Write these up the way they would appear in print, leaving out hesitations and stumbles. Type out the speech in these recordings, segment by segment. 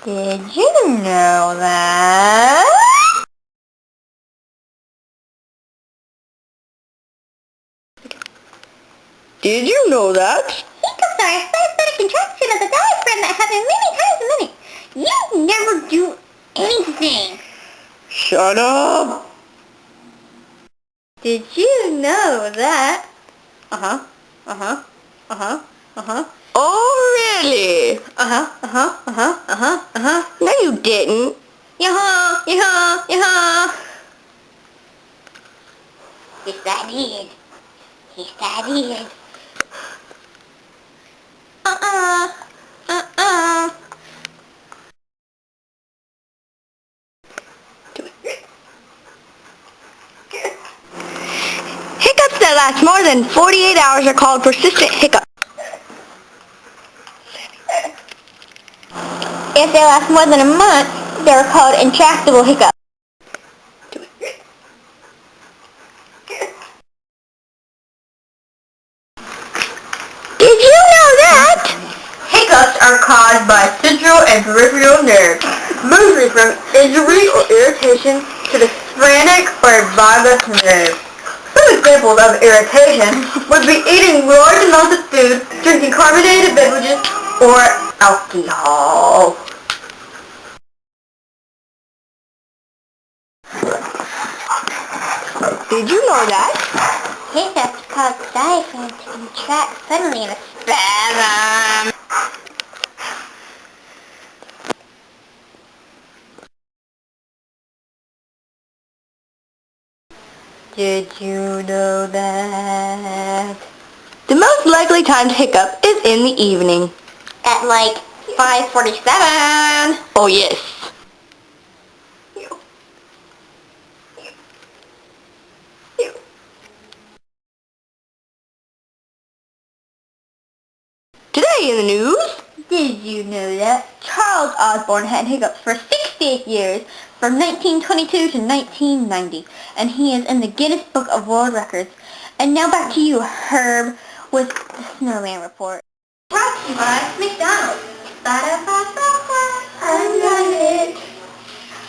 Did you know that? Did you know that? Hiccups are a sympathetic contraction of the diaphragm that happen many times a minute. You never do anything. Shut up! Did you know that? Uh-huh, uh-huh, uh-huh, uh-huh. Oh, really? Uh-huh, uh-huh, uh-huh, uh-huh, uh-huh. No, you didn't. Yeah-huh, yeah-huh, yeah-huh. Yes, I did. Yes, I did. Uh-uh. Hiccups that last more than 48 hours are called persistent hiccups. If they last more than a month, they're called intractable hiccups. Did you know that? Hiccups are caused by central and peripheral nerves, mostly from injury or irritation to the phrenic or vagus nerve. Some examples of irritation would be eating large amounts of food, drinking carbonated beverages, or alcohol. Did you know that? Hiccups cause the diaphragm to contract suddenly in a spasm. Did you know that? The most likely time to hiccup is in the evening. At like 5:47. Oh yes. Today in the news, did you know that Charles Osborne had hiccups for 68 years from 1922 to 1990, and he is in the Guinness Book of World Records. And now back to you, Herb, with the Snowman Report. Brought to you by McDonald's. I love it.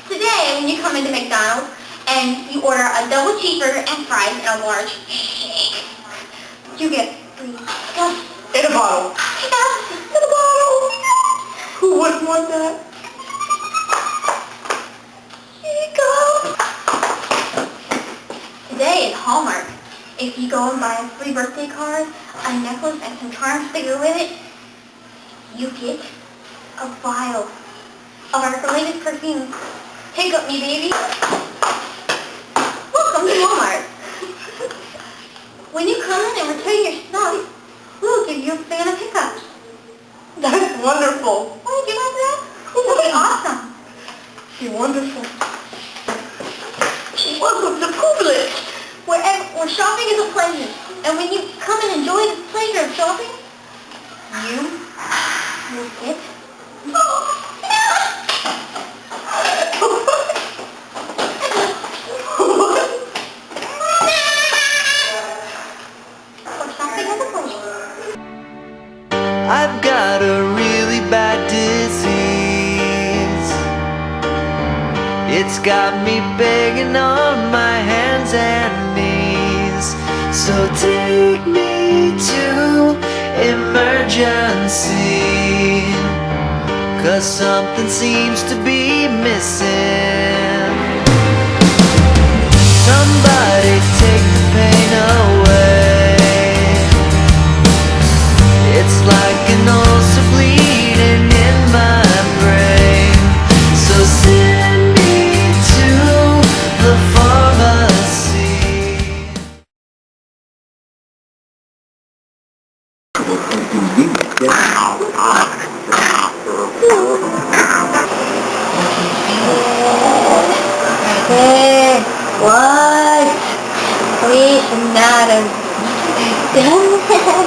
Today, when you come into McDonald's and you order a double cheeseburger and fries and a large shake, you get free stuff. In a bottle. In a bottle. Who wouldn't want that? Here you go. Today is Hallmark. If you go and buy a free birthday card, a necklace, and some charms to go with it, you get a vial of our latest perfume. Hiccup me, baby. Welcome to Walmart. When you come in and return your stuff, we'll give you a fan of Hiccups. That's wonderful. Oh, do you like that? That'll be awesome. You're wonderful. Welcome to Publix, where shopping is a pleasure. And when you come and enjoy the pleasure of shopping, you will get... I've got a really bad disease. It's got me begging on my hands and knees. So take me to emergency, 'cause something seems to be missing. Somebody take the pain away. It's like an ulcer bleeding in my brain. So send me to the pharmacy. Hey, what? We should not have done that.